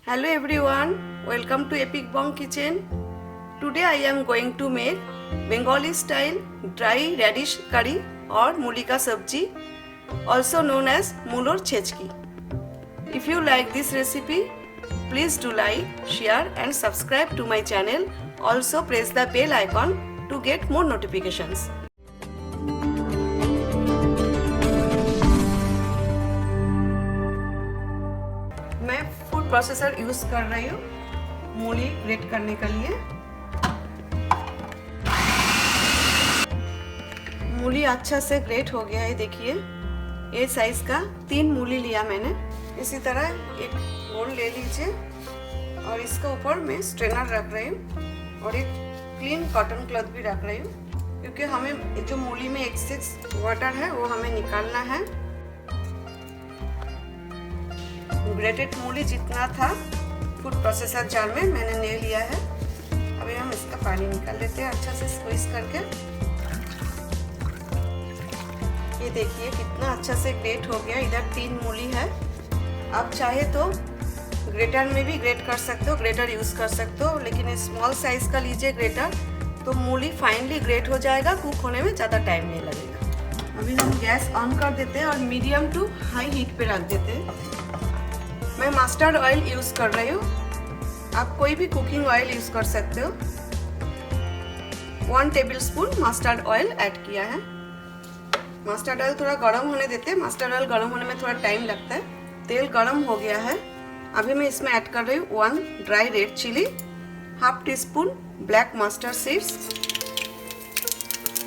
Hello everyone, welcome to Epic Bong Kitchen. Today I am going to make Bengali style dry radish curry or muli ka sabji, also known as mulor chechki. If you like this recipe, please do like, share and subscribe to my channel. Also press the bell icon to get more notifications. मैं food processor use कर रही हूँ मूली great करने के लिए। मूली अच्छा से ग्रेट हो गया है, देखिए ये साइज का 3 मूली लिया मैंने। इसी तरह एक बोल ले लीजिए और इसके ऊपर मैं स्ट्रेनर रख रही हूँ और एक क्लीन कॉटन क्लॉथ भी रख रही हूँ, क्योंकि हमें जो मूली में एक्सेस वाटर है वो हमें निकालना है। ग्रेटेड मूली जितना था फूड प्रोसेसर जार में मैंने ले लिया है। अभी हम इसका पानी निकाल लेते हैं अच्छा से स्क्वीज करके। ये देखिए कितना अच्छा से ग्रेट हो गया। इधर 3 मूली है। आप चाहे तो ग्रेटर में भी ग्रेट कर सकते हो, ग्रेटर यूज़ कर सकते हो, लेकिन स्मॉल साइज का लीजिए ग्रेटर तो मूली फाइनली ग्रेट हो जाएगा। कुक होने में ज़्यादा टाइम नहीं लगेगा। अभी हम गैस ऑन कर देते हैं और मीडियम टू हाई हीट पे रख देते हैं। मैं मस्टर्ड ऑयल यूज़ कर रही हूँ, आप कोई भी कुकिंग ऑयल यूज़ कर सकते हो। 1 टेबलस्पून मस्टर्ड ऑयल ऐड किया है। मस्टर्ड ऑयल थोड़ा गर्म होने देते हैं। मस्टर्ड ऑयल गर्म होने में थोड़ा टाइम लगता है। तेल गर्म हो गया है। अभी मैं इसमें ऐड कर रही हूँ 1 dry red chilli, half teaspoon black mustard seeds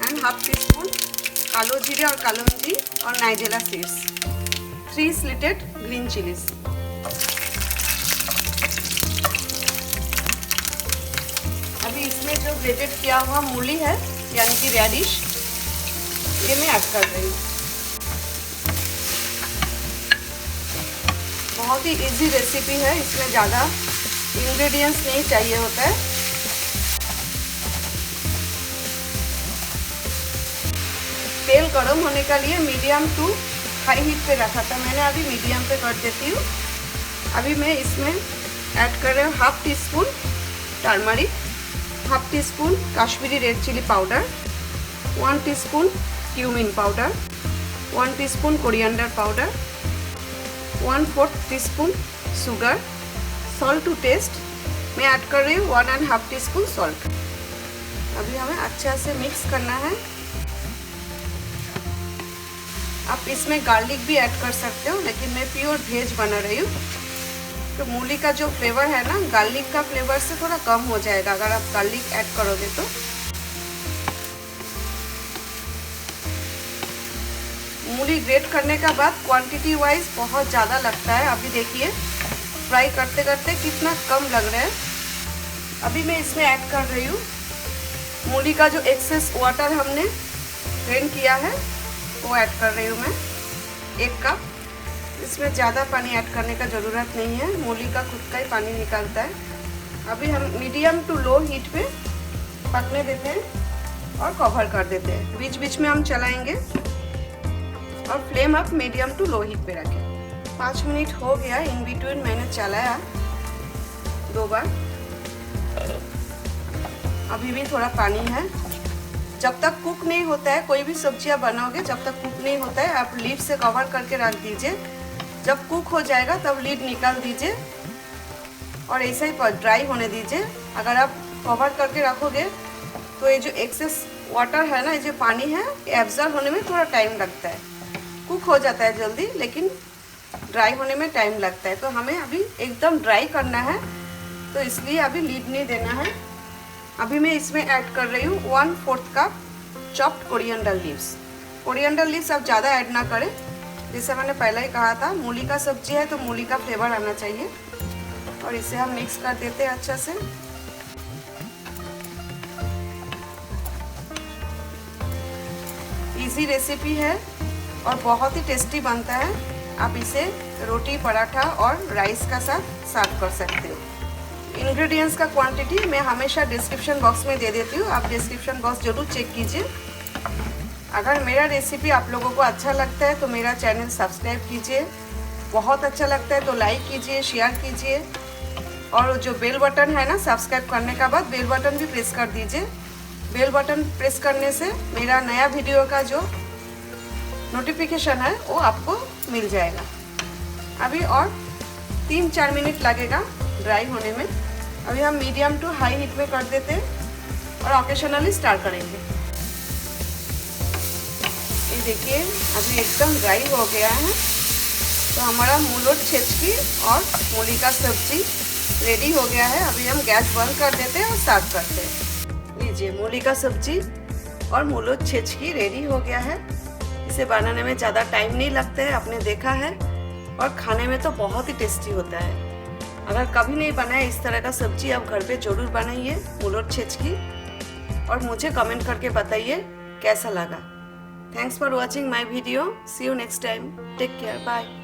and half teaspoon कालो जीरे और कालोंजी और nigella seeds, 3 slitted green chillies. अभी इसमें जो ग्रेटेड किया हुआ मूली है यानी कि रेडिश, ये मैं ऐड कर रही हूँ। बहुत ही इजी रेसिपी है, इसमें ज़्यादा इंग्रेडिएंट्स नहीं चाहिए होता है। तेल गर्म होने के लिए मीडियम टू हाई हीट पे रखा था मैंने, अभी मीडियम पे कर देती हूँ। अभी मैं इसमें ऐड कर रही हूँ half teaspoon turmeric, half teaspoon Kashmiri red chili powder, 1 teaspoon cumin powder, 1 teaspoon coriander powder, 1/4 teaspoon sugar, salt to taste मैं ऐड कर रही हूँ 1.5 टीस्पून सॉल्ट। अभी हमें अच्छा से मिक्स करना है। आप इसमें गार्लिक भी ऐड कर सकते हो, लेकिन मैं प्योर वेज बना रही हूँ तो मूली का जो फ्लेवर है ना, गार्लिक का फ्लेवर से थोड़ा कम हो जाएगा अगर आप गार्लिक ऐड करोगे तो। मूली ग्रेट करने का बाद क्वांटिटी वाइज बहुत ज़्यादा लगता है। अभी देखिए फ्राई करते करते कितना कम लग रहा है। अभी मैं इसमें ऐड कर रही हूँ मूली का जो एक्सेस वाटर हमने ड्रेन किया है वो ऐड कर रही हूँ मैं 1 कप। इसमें ज़्यादा पानी ऐड करने का ज़रूरत नहीं है, मूली का खुद का ही पानी निकलता है। अभी हम मीडियम टू लो हीट पे पकने देते हैं और कवर कर देते हैं। बीच बीच में हम चलाएंगे और flame up medium to low heat पे रखें। 5 मिनट हो गया, इन बिटवीन मैंने चलाया 2 बार। अभी भी थोड़ा पानी है। जब तक कुक नहीं होता है, कोई भी सब्जियां बनाओगे जब तक कुक नहीं होता है, आप लीड से कवर करके रख दीजिए। जब कुक हो जाएगा तब लीड निकाल दीजिए और ऐसे ही ड्राई होने दीजिए। अगर आप कवर करके रखोगे तो ये जो एक्सेस वाटर है ना, ये जो पानी है, ये एब्जॉर्ब होने में थोड़ा टाइम लगता है। कुक हो जाता है जल्दी, लेकिन ड्राई होने में टाइम लगता है। तो हमें अभी एकदम ड्राई करना है, तो इसलिए अभी लीड नहीं देना है। अभी मैं इसमें ऐड कर रही हूँ 1/4 cup chopped coriander leaves. Coriander leaves आप ज़्यादा ऐड ना करें, जैसे मैंने पहले ही कहा था मूली का सब्जी है तो मूली का फ्लेवर आना चाहिए। और इसे हम मिक्स कर देते हैं अच्छा से। इजी रेसिपी है और बहुत ही टेस्टी बनता है। आप इसे रोटी, पराठा और राइस का साथ सर्व कर सकते हो। इंग्रेडिएंट्स का क्वांटिटी मैं हमेशा डिस्क्रिप्शन बॉक्स में दे देती हूँ, आप डिस्क्रिप्शन बॉक्स जरूर चेक कीजिए। अगर मेरा रेसिपी आप लोगों को अच्छा लगता है तो मेरा चैनल सब्सक्राइब कीजिए। बहुत अच्छा लगता है तो लाइक कीजिए, शेयर कीजिए और जो बेल बटन है ना, सब्सक्राइब करने के बाद बेल बटन भी प्रेस कर दीजिए। बेल बटन प्रेस करने से मेरा नया वीडियो का जो नोटिफिकेशन है वो आपको मिल जाएगा। अभी और 3-4 मिनट लगेगा ड्राई होने में। अभी हम मीडियम टू हाई हीट में कर देते हैं और ऑकेशनली स्टार्ट करेंगे। ये देखिए अभी एकदम ड्राई हो गया है। तो हमारा मुलोट छेचकी और मूली का सब्जी रेडी हो गया है। अभी हम गैस बंद कर देते हैं और सर्व करते हैं। लीजिए मूली का सब्जी और मुलोट छेचकी रेडी हो गया है। इसे बनाने में ज़्यादा टाइम नहीं लगता है, आपने देखा है, और खाने में तो बहुत ही टेस्टी होता है। अगर कभी नहीं बनाए इस तरह का सब्जी, आप घर पे ज़रूर बनाइए मुलोट छेचकी, और मुझे कमेंट करके बताइए कैसा लगा। Thanks for watching my video. See you next time. Take care. Bye.